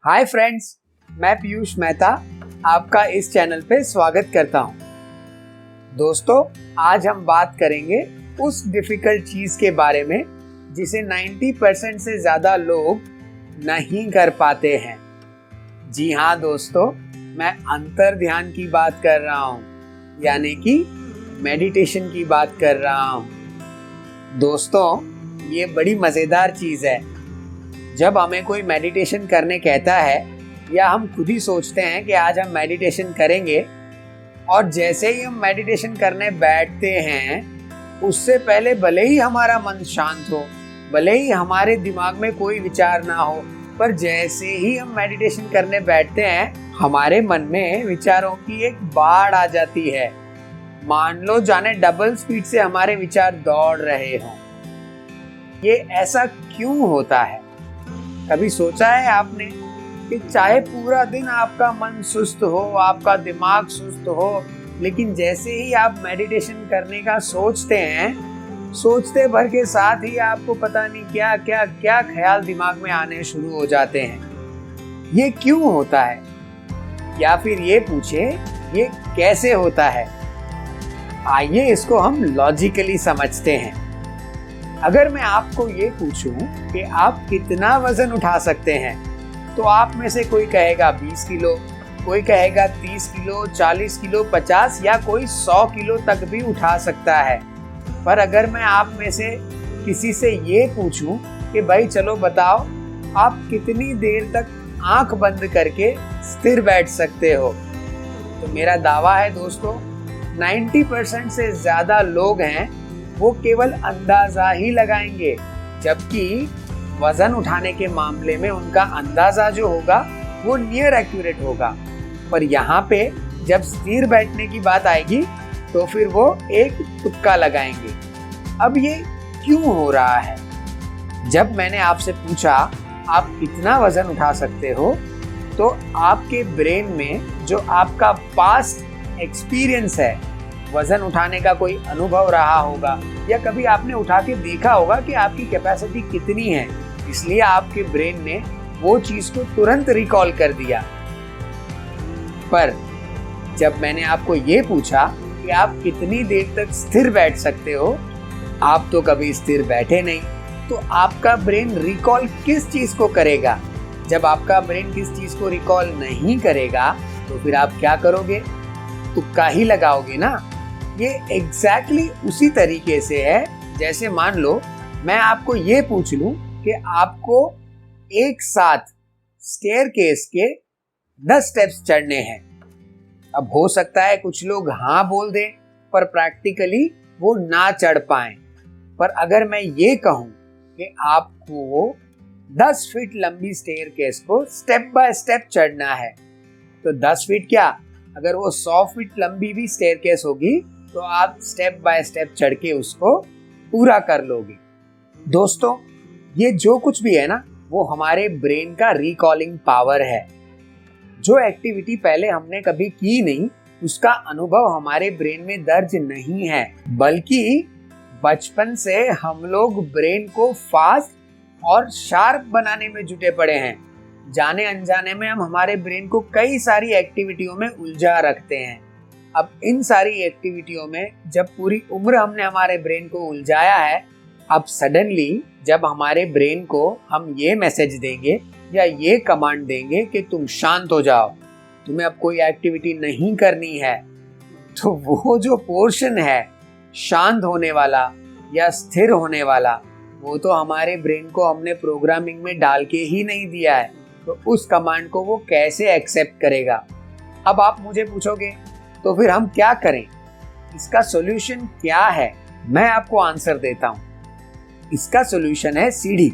Hi friends, मैं पीयूष मेहता आपका इस चैनल पे स्वागत करता हूँ। दोस्तों, आज हम बात करेंगे उस डिफिकल्ट चीज के बारे में जिसे 90% से ज्यादा लोग नहीं कर पाते हैं। जी हाँ दोस्तों, मैं अंतर ध्यान की बात कर रहा हूँ, यानी कि मेडिटेशन की बात कर रहा हूँ। दोस्तों, ये बड़ी मजेदार चीज है। जब हमें कोई मेडिटेशन करने कहता है या हम खुद ही सोचते हैं कि आज हम मेडिटेशन करेंगे, और जैसे ही हम मेडिटेशन करने बैठते हैं उससे पहले भले ही हमारा मन शांत हो, भले ही हमारे दिमाग में कोई विचार ना हो, पर जैसे ही हम मेडिटेशन करने बैठते हैं हमारे मन में विचारों की एक बाढ़ आ जाती है। मान लो जाने डबल स्पीड से हमारे विचार दौड़ रहे हों। ये ऐसा क्यों होता है? कभी सोचा है आपने कि चाहे पूरा दिन आपका मन सुस्त हो, आपका दिमाग सुस्त हो, लेकिन जैसे ही आप मेडिटेशन करने का सोचते हैं, सोचते भर के साथ ही आपको पता नहीं क्या क्या क्या ख्याल दिमाग में आने शुरू हो जाते हैं। ये क्यों होता है? या फिर ये पूछे, ये कैसे होता है? आइए इसको हम लॉजिकली समझते हैं। अगर मैं आपको ये पूछूं कि आप कितना वजन उठा सकते हैं, तो आप में से कोई कहेगा 20 किलो, कोई कहेगा 30 किलो, 40 किलो, 50 या कोई 100 किलो तक भी उठा सकता है। पर अगर मैं आप में से किसी से ये पूछूं कि भाई चलो बताओ, आप कितनी देर तक आंख बंद करके स्थिर बैठ सकते हो, तो मेरा दावा है दोस्तों 90% से ज्यादा लोग हैं वो केवल अंदाजा ही लगाएंगे, जबकि वजन उठाने के मामले में उनका अंदाजा जो होगा वो नियर एक्यूरेट होगा। पर यहाँ पे जब स्थिर बैठने की बात आएगी तो फिर वो एक तुक्का लगाएंगे। अब ये क्यों हो रहा है? जब मैंने आपसे पूछा आप कितना वजन उठा सकते हो, तो आपके ब्रेन में जो आपका पास्ट एक्सपीरियंस है, वजन उठाने का कोई अनुभव रहा होगा या कभी आपने उठा के देखा होगा कि आपकी कैपेसिटी कितनी है, इसलिए आपके ब्रेन ने वो चीज को तुरंत रिकॉल कर दिया। पर जब मैंने आपको ये पूछा कि आप कितनी देर तक स्थिर बैठ सकते हो, आप तो कभी स्थिर बैठे नहीं, तो आपका ब्रेन रिकॉल किस चीज को करेगा? जब आपका ब्रेन किस चीज को रिकॉल नहीं करेगा तो फिर आप क्या करोगे? तुक्का ही लगाओगे ना। ये एग्जैक्टली उसी तरीके से है जैसे मान लो मैं आपको ये पूछ लूं कि आपको एक साथ स्टेयरकेस के 10 स्टेप्स चढ़ने हैं। अब हो सकता है कुछ लोग हाँ बोल दें, पर प्रैक्टिकली वो ना चढ़ पाएं। पर अगर मैं ये कहूं कि आपको 10 फीट लंबी स्टेयरकेस को स्टेप बाय स्टेप चढ़ना है, तो 10 फीट क्या, अगर वो 100 फीट लंबी भी स्टेयरकेस होगी तो आप स्टेप बाय स्टेप चढ़ के उसको पूरा कर लोगे। दोस्तों, ये जो कुछ भी है ना, वो हमारे ब्रेन का रिकॉलिंग पावर है। जो एक्टिविटी पहले हमने कभी की नहीं, उसका अनुभव हमारे ब्रेन में दर्ज नहीं है, बल्कि बचपन से हम लोग ब्रेन को फास्ट और शार्प बनाने में जुटे पड़े हैं। जाने अनजाने में हम हमारे ब्रेन को कई सारी एक्टिविटियों में उलझा रखते हैं। अब इन सारी एक्टिविटियों में जब पूरी उम्र हमने हमारे ब्रेन को उलझाया है, अब सडनली जब हमारे ब्रेन को हम ये मैसेज देंगे या ये कमांड देंगे कि तुम शांत हो जाओ, तुम्हें अब कोई एक्टिविटी नहीं करनी है, तो वो जो पोर्शन है शांत होने वाला या स्थिर होने वाला, वो तो हमारे ब्रेन को हमने प्रोग्रामिंग में डाल के ही नहीं दिया है, तो उस कमांड को वो कैसे एक्सेप्ट करेगा? अब आप मुझे पूछोगे तो फिर हम क्या करें? इसका सॉल्यूशन क्या है? मैं आपको आंसर देता हूं। इसका सॉल्यूशन है सीढ़ी।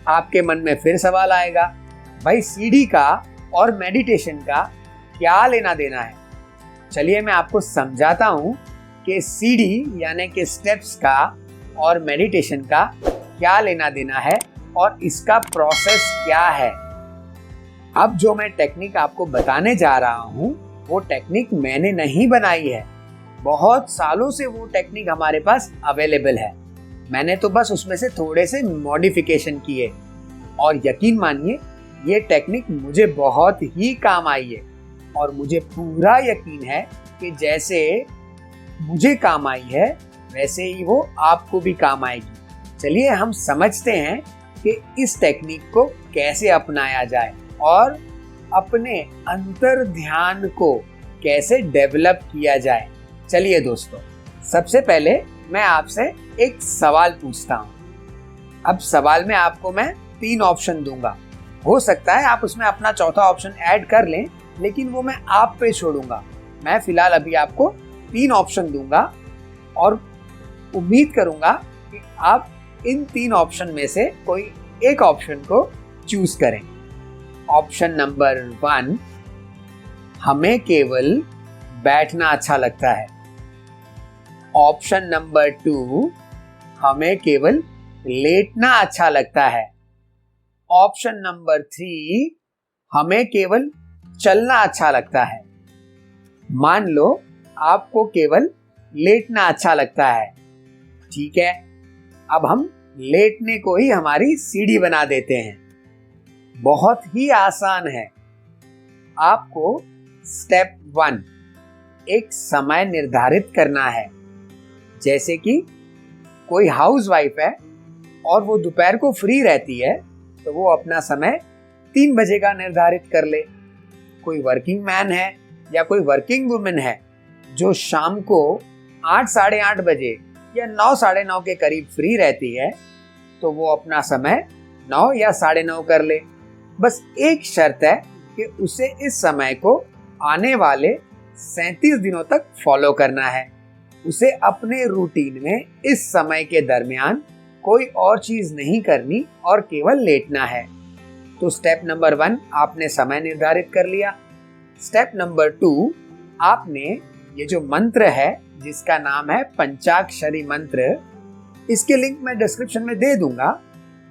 आपके मन में फिर सवाल आएगा, भाई सीढ़ी का और मेडिटेशन का क्या लेना देना है? चलिए मैं आपको समझाता हूं कि सीढ़ी यानी कि स्टेप्स का और मेडिटेशन का क्या लेना देना है और इसका प्रोसेस क्या है। अब जो मैं टेक्निक आपको बताने जा रहा हूं, वो टेक्निक मैंने नहीं बनाई है, बहुत सालों से वो टेक्निक हमारे पास अवेलेबल है। मैंने तो बस उसमें से थोड़े से मॉडिफिकेशन किए, और यकीन मानिए ये टेक्निक मुझे बहुत ही काम आई है और मुझे पूरा यकीन है कि जैसे मुझे काम आई है वैसे ही वो आपको भी काम आएगी। चलिए हम समझते हैं कि इस टेक्निक को कैसे अपनाया जाए और अपने अंतर ध्यान को कैसे डेवलप किया जाए। चलिए दोस्तों, सबसे पहले मैं आपसे एक सवाल पूछता हूँ। अब सवाल में आपको मैं 3 ऑप्शन दूंगा। हो सकता है आप उसमें अपना चौथा ऑप्शन ऐड कर लें, लेकिन वो मैं आप पे छोड़ूंगा। मैं फिलहाल अभी आपको 3 ऑप्शन दूंगा और उम्मीद करूंगा कि आप इन 3 ऑप्शन में से कोई एक ऑप्शन को चूज करें। ऑप्शन नंबर 1, हमें केवल बैठना अच्छा लगता है। ऑप्शन नंबर 2, हमें केवल लेटना अच्छा लगता है। ऑप्शन नंबर 3, हमें केवल चलना अच्छा लगता है। मान लो आपको केवल लेटना अच्छा लगता है। ठीक है, अब हम लेटने को ही हमारी सीढ़ी बना देते हैं। बहुत ही आसान है। आपको स्टेप 1 एक समय निर्धारित करना है। जैसे कि कोई हाउसवाइफ है और वो दोपहर को फ्री रहती है तो वो अपना समय 3 बजे का निर्धारित कर ले। कोई वर्किंग मैन है या कोई वर्किंग वुमेन है जो शाम को 8 साढ़े 8 बजे या 9 साढ़े 9 के करीब फ्री रहती है तो वो अपना समय 9 या साढ़े 9 कर ले। बस एक शर्त है कि उसे इस समय को आने वाले 37 दिनों तक फॉलो करना है। उसे अपने रूटीन में इस समय के दरमियान कोई और चीज नहीं करनी और केवल लेटना है। तो स्टेप नंबर 1 आपने समय निर्धारित कर लिया। स्टेप नंबर 2, आपने ये जो मंत्र है जिसका नाम है पंचाक्षरी मंत्र, इसके लिंक मैं डिस्क्रिप्शन में दे दूंगा,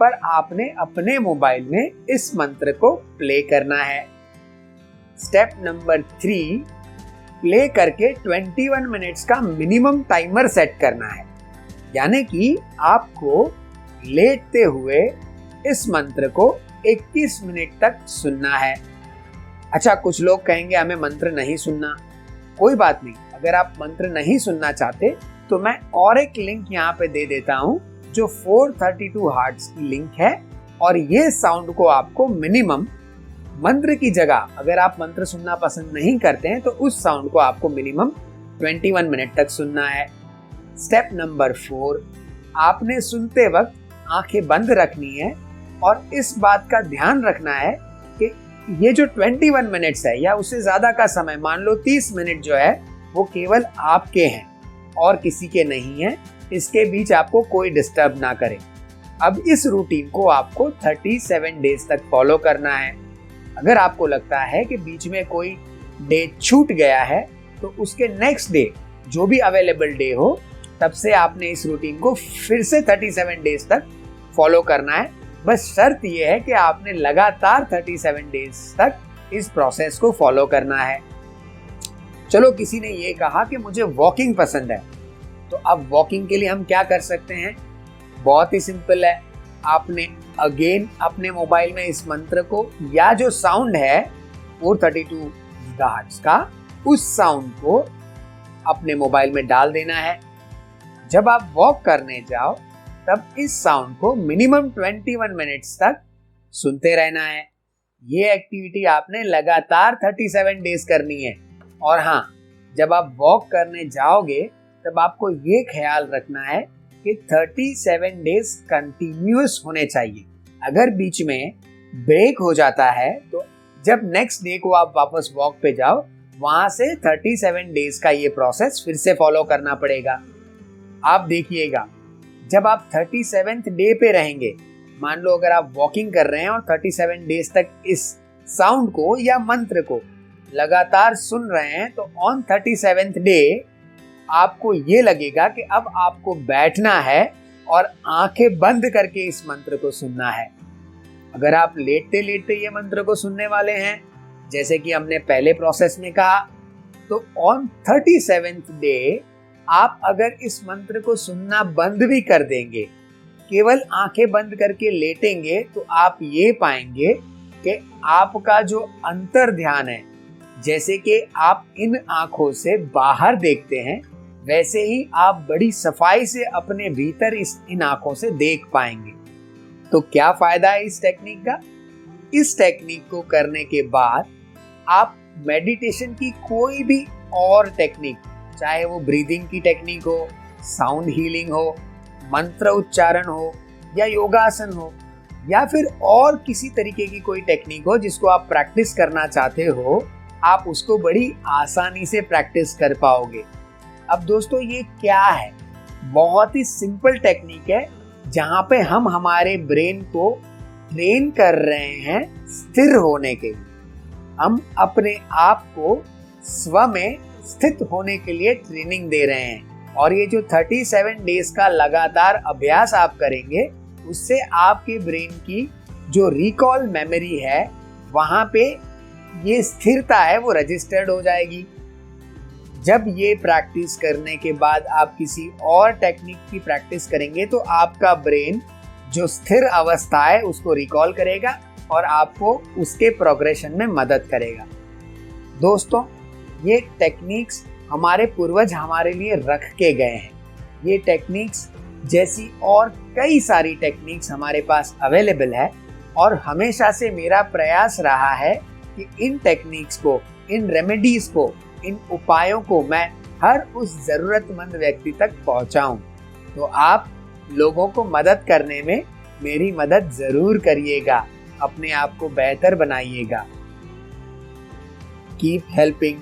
पर आपने अपने मोबाइल में इस मंत्र को प्ले करना है। स्टेप नंबर 3, प्ले करके 21 मिनट्स का मिनिमम टाइमर सेट करना है। यानी कि आपको लेटते हुए इस मंत्र को 21 मिनट तक सुनना है। अच्छा, कुछ लोग कहेंगे हमें मंत्र नहीं सुनना। कोई बात नहीं, अगर आप मंत्र नहीं सुनना चाहते तो मैं और एक लिंक यहाँ पे दे देता हूँ जो 432 हर्ट्ज की लिंक है और ये साउंड को आपको मिनिमम मंत्र की जगह, अगर आप मंत्र सुनना पसंद नहीं करते हैं तो उस साउंड को आपको मिनिमम 21 मिनट तक सुनना है। स्टेप नंबर 4, आपने सुनते वक्त आंखें बंद रखनी है और इस बात का ध्यान रखना है कि ये जो 21 मिनट्स है या उससे ज्यादा का समय, मान लो 30 मिनट जो है वो केवल आपके हैं और किसी के नहीं है। इसके बीच आपको कोई डिस्टर्ब ना करे। अब इस रूटीन को आपको 37 डेज तक फॉलो करना है। अगर आपको लगता है कि बीच में कोई डे छूट गया है तो उसके नेक्स्ट डे जो भी अवेलेबल डे हो तब से आपने इस रूटीन को फिर से 37 डेज तक फॉलो करना है। बस शर्त यह है कि आपने लगातार 37 डेज तक इस प्रोसेस को फॉलो करना है। चलो, किसी ने ये कहा कि मुझे वॉकिंग पसंद है, तो अब वॉकिंग के लिए हम क्या कर सकते हैं? बहुत ही सिंपल है। आपने अगेन अपने मोबाइल में इस मंत्र को या जो साउंड है 432 गीगाहर्ट्ज का, उस साउंड को अपने मोबाइल में डाल देना है। जब आप वॉक करने जाओ तब इस साउंड को मिनिमम 21 मिनट्स तक सुनते रहना है। ये एक्टिविटी आपने लगातार 37 डेज करनी है। और हाँ, जब आप वॉक करने जाओगे तब आपको ये ख्याल रखना है कि 37 डेज कंटिन्यूअस होने चाहिए। अगर बीच में ब्रेक हो जाता है तो जब नेक्स्ट डे को आप वापस वॉक पे जाओ, वहां से 37 डेज का ये प्रोसेस फिर से फॉलो करना पड़ेगा। आप देखिएगा, जब आप 37th डे पे रहेंगे, मान लो अगर आप वॉकिंग कर रहे हैं और 37 डेज तक इस साउंड को या मंत्र को लगातार सुन रहे हैं, तो ऑन 37th डे आपको ये लगेगा कि अब आपको बैठना है और आंखें बंद करके इस मंत्र को सुनना है। अगर आप लेटते लेटते ये मंत्र को सुनने वाले हैं, जैसे कि हमने पहले प्रोसेस में कहा, तो ऑन 37th डे आप अगर इस मंत्र को सुनना बंद भी कर देंगे, केवल आंखें बंद करके लेटेंगे, तो आप ये पाएंगे कि आपका जो अंतर ध्यान है, जैसे कि आप इन आंखों से बाहर देखते हैं, वैसे ही आप बड़ी सफाई से अपने भीतर इन आंखों से देख पाएंगे। तो क्या फायदा है इस टेक्निक का? इस टेक्निक को करने के बाद आप मेडिटेशन की कोई भी और टेक्निक, चाहे वो ब्रीदिंग की टेक्निक हो, साउंड हीलिंग हो, मंत्र उच्चारण हो, या योगासन हो, या फिर और किसी तरीके की कोई टेक्निक हो जिसको आप प्रैक्टिस करना चाहते हो, आप उसको बड़ी आसानी से प्रैक्टिस कर पाओगे। अब दोस्तों ये क्या है? बहुत ही सिंपल टेक्निक है जहाँ पे हम हमारे ब्रेन को ट्रेन कर रहे हैं स्थिर होने के लिए। हम अपने आप को स्व में स्थित होने के लिए ट्रेनिंग दे रहे हैं, और ये जो 37 डेज का लगातार अभ्यास आप करेंगे, उससे आपके ब्रेन की जो रिकॉल मेमोरी है, वहाँ पे ये स्थिरता है वो रजिस्टर्ड हो जाएगी। जब ये प्रैक्टिस करने के बाद आप किसी और टेक्निक की प्रैक्टिस करेंगे तो आपका ब्रेन जो स्थिर अवस्था है उसको रिकॉल करेगा और आपको उसके प्रोग्रेशन में मदद करेगा। दोस्तों, ये टेक्निक्स हमारे पूर्वज हमारे लिए रख के गए हैं। ये टेक्निक्स जैसी और कई सारी टेक्निक्स हमारे पास अवेलेबल है, और हमेशा से मेरा प्रयास रहा है कि इन टेक्निक्स को, इन रेमेडीज को, इन उपायों को मैं हर उस जरूरतमंद व्यक्ति तक पहुंचाऊं। तो आप लोगों को मदद करने में मेरी मदद जरूर करिएगा, अपने आप को बेहतर बनाइएगा। Keep helping